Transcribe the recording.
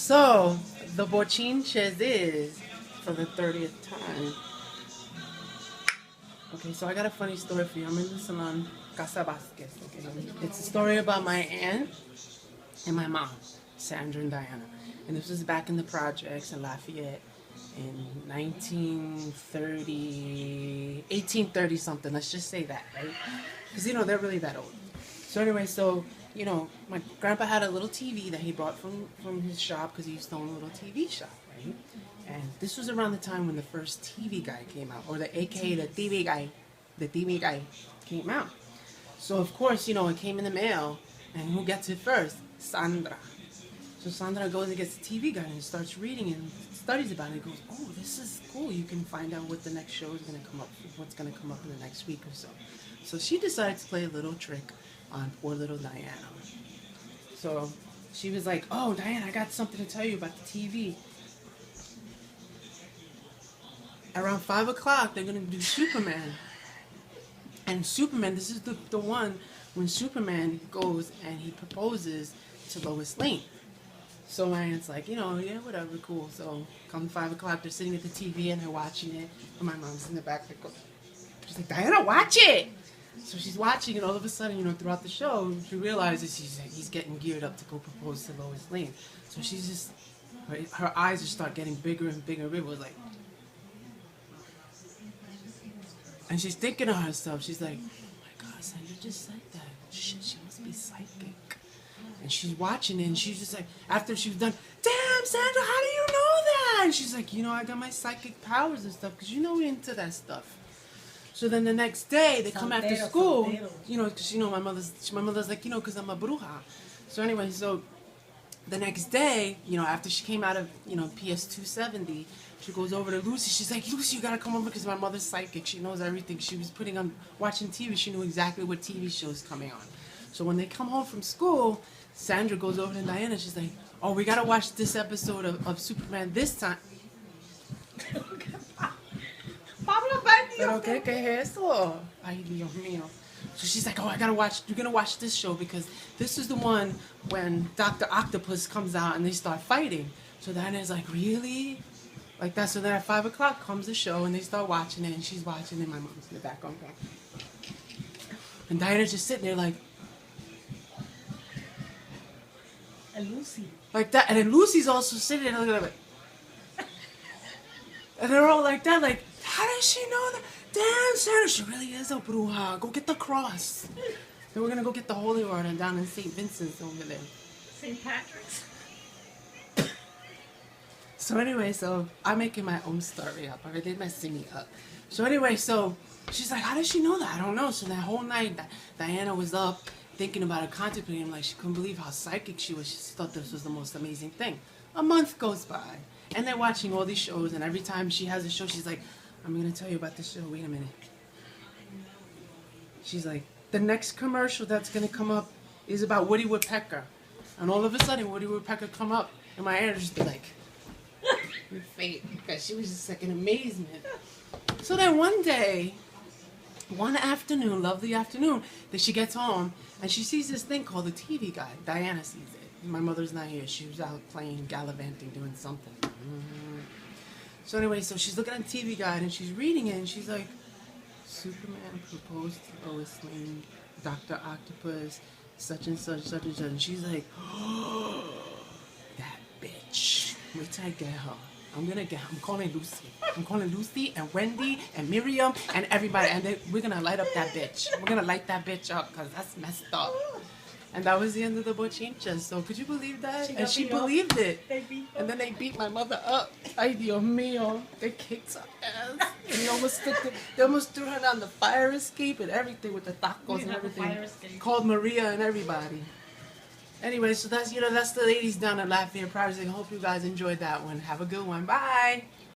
So, the bochinches is for the 30th time. Okay, so I got a funny story for you. I'm in the salon, Casa Vasquez. Okay, it's a story about my aunt and my mom, Sandra and Diana. And this was back in the projects in Lafayette in 1930, 1830 something. Let's just say that, right? Because, you know, they're really that old. So anyway, you know, my grandpa had a little TV that he brought from his shop because he used to own a little TV shop, right? And this was around the time when the first TV guy came out, or the AKA the TV guy came out. So of course, you know, it came in the mail, and who gets it first? Sandra. So Sandra goes and gets the TV guide and starts reading and studies about it. And goes, oh, this is cool. You can find out what the next show is going to come up, what's going to come up in the next week or so. So she decided to play a little trick on poor little Diana. So she was like, oh, Diana, I got something to tell you about the TV. Around 5 o'clock, they're going to do Superman. And Superman, this is the one when Superman goes and he proposes to Lois Lane. So my aunt's like, you know, yeah, whatever, cool. So come 5 o'clock, they're sitting at the TV and they're watching it. And my mom's in the back. She's like, Diana, watch it! So she's watching, and all of a sudden, you know, throughout the show, she realizes he's getting geared up to go propose to Lois Lane. So she's just, her eyes just start getting bigger and bigger and bigger. It was like, and she's thinking to herself, she's like, oh my God, Sandra just said that. Shit, she must be psychic. And she's watching it, and she's just like, after she was done, damn, Sandra, how do you know that? And she's like, you know, I got my psychic powers and stuff, because you know we're into that stuff. So then the next day, they come after school, you know, because, you know, my mother's like, you know, because I'm a bruja. So anyway, so the next day, you know, after she came out of, you know, PS 270, she goes over to Lucy. She's like, Lucy, you got to come over because my mother's psychic. She knows everything. She was watching TV. She knew exactly what TV shows coming on. So when they come home from school, Sandra goes over to Diana. She's like, oh, we got to watch this episode of Superman this time. Pero ¿qué es eso? Ay, Dios mío. So she's like, oh, you're gonna watch this show because this is the one when Dr. Octopus comes out and they start fighting. So Diana's like, really? Like that. So then at 5 o'clock comes the show and they start watching it, and she's watching it, and my mom's in the background. And Diana's just sitting there like, and Lucy. Like that. And then Lucy's also sitting there looking at it. And they're all like that, like, how does she know that? Damn, Sandra, she really is a bruja. Go get the cross. Then we're going to go get the holy water down in St. Vincent's over there. St. Patrick's. So anyway, so I'm making my own story up. Alright, they're messing me up. So anyway, so she's like, how does she know that? I don't know. So that whole night, Diana was up thinking about it, contemplating. Like, she couldn't believe how psychic she was. She thought this was the most amazing thing. A month goes by. And they're watching all these shows, and every time she has a show, she's like, I'm going to tell you about this show. Wait a minute. She's like, the next commercial that's going to come up is about Woody Woodpecker. And all of a sudden, Woody Woodpecker come up, and my aunt just be like, with fate, because she was just like in amazement. So then one day, one afternoon, lovely afternoon, that she gets home, and she sees this thing called the TV Guide. Diana sees it. My mother's not here. She was out playing, gallivanting, doing something. So anyway, so she's looking at the TV Guide and she's reading it and she's like, Superman proposed to Lois Lane, Dr. Octopus, such and such, such and such. And she's like, oh, that bitch. Wait till I get her. I'm calling Lucy. I'm calling Lucy and Wendy and Miriam and everybody. And we're going to light up that bitch. We're going to light that bitch up because that's messed up. And that was the end of the bochinches. So could you believe that? And she believed it. And then they beat my mother up. Ay, Dios mío. They kicked her ass. And they almost threw her down the fire escape and everything with the tacos and everything. Called Maria and everybody. Anyway, so that's, you know, that's the ladies down at Lafayette Project. I hope you guys enjoyed that one. Have a good one. Bye.